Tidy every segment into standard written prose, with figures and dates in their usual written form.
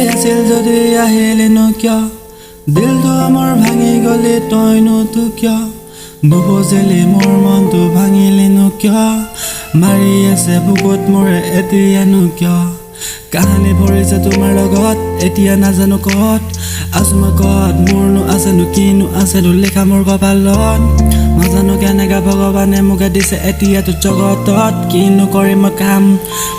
আছিল যদি আহিলেনো কিয় দিলটো মোৰ ভাঙি গলি তইনো তো কিয় নুবুজিলি মোৰ মনটো ভাঙিলিনো কিয় মাৰি আছে বুকুত মোৰে এতিয়ানো কিয় কাহানী ভৰিছে তোমাৰ লগত এতিয়া নাজানো কত আছো মই কত মোৰনো আছেনো কিনো আছেনো লিখা মোৰ কপালত নাজানো কেনেকা ভগৱানে মোকে দিছে এতিয়াতো জগতত কিনো কৰিম মই কাম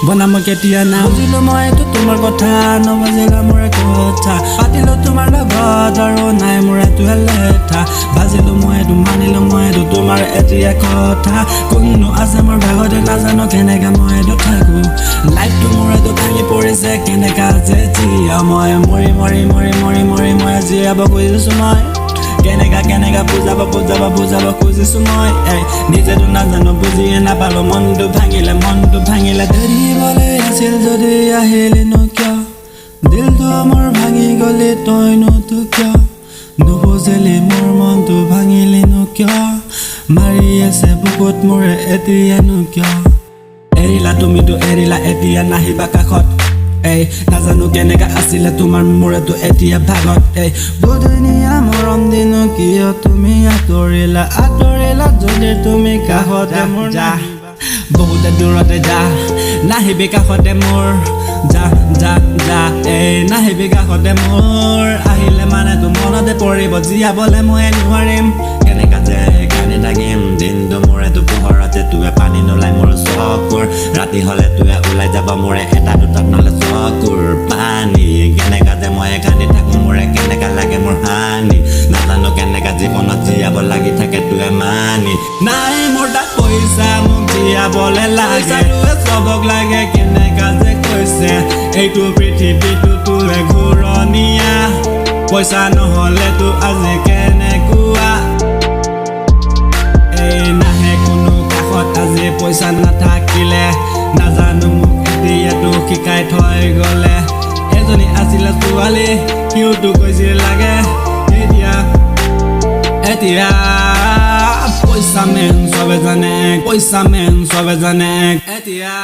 বনাম মই কেতিয়া নাম বুজিলো মই এইটো তোমাৰ কথা নবুজিলা মোৰ কথা পাতিলো তোমাৰ লগত আৰু নাই মোৰ এইটোহে লেঠা বাজিলো মই এইটো মানিলো মই এইটো তোমাৰ এতিয়া কথা কোনো আছে মোৰ ভাগতে নাজানো কেনেকা মই এইটো থাকো লাইফটো মোৰ এইটো ভাঙি পৰিছে কেনেকা যে জীয়া মই মৰি মৰি মৰি মৰি মৰি মই জীয়াব খুজিছো মই কেনেকা বুজাব খুজিছো মই নিজেতো নাজানো বুজিয়ে নাপালো মনটো ভাঙিলে ধৰিবলৈ আছিল যদি আহিলেনো কিয় দিলটো মোৰ ভাঙি গলি তইনো তো কিয় নুবুজিলি মোৰ মনটো ভাঙিলিনো কিয় মাৰি আছে বুকুত মোৰে এতিয়ানো কিয় এৰিলা তুমিতো এৰিলা এতিয়া নাহিবা কাষত নাজানো কেনেকা আছিলে তোমাৰ মোৰেতো এতিয়া ভাগত দুদিনীয়া মৰম দিনো কিয় তুমি আঁতৰিলা যদি তুমি কাষতে মোৰ যা বহুতে দূৰতে যা নাহিবি কাষতে মোৰ যা নাহিবি কাষতে মোৰ আহিলে মানে তো মনতে পৰিব জীয়াবলে মই নোৱাৰিম কেনেকা যে কান্দি থাকিম দিনটো মোৰেতো পোহৰতে তুৱে পানী নোলাই মোৰ চকুৰ ৰাতি হলে তুৱে ওলাই যাব মোৰে এটা দুটা নহলে চকুৰ পানী কেনেকা যে মই কান্দি থাকো মোৰে কেনেকা লাগে মোৰ হানি নাজানো কেনেকা জীৱনত জীয়াব লাগি থাকে তুৱে মানি নাই মোৰ তাত পইচা মোক জীয়াবলে লাগে চবক লাগে কেনেকা যে কৈছে এইটো পৃথিৱীটো তুৱে ঘূৰণীয়া পইচা নহলেতো আজি কেনেকুৱা নাহে কোনো কাষত আজি পইচা নাথাকিলে নাজানো মোক এতিয়াতো শিকাই থৈ গলে এজনী আছিলে ছোৱালী সিওতো কৈছিল লাগে এতিয়া পইচা মেন চবে জানে এতিয়া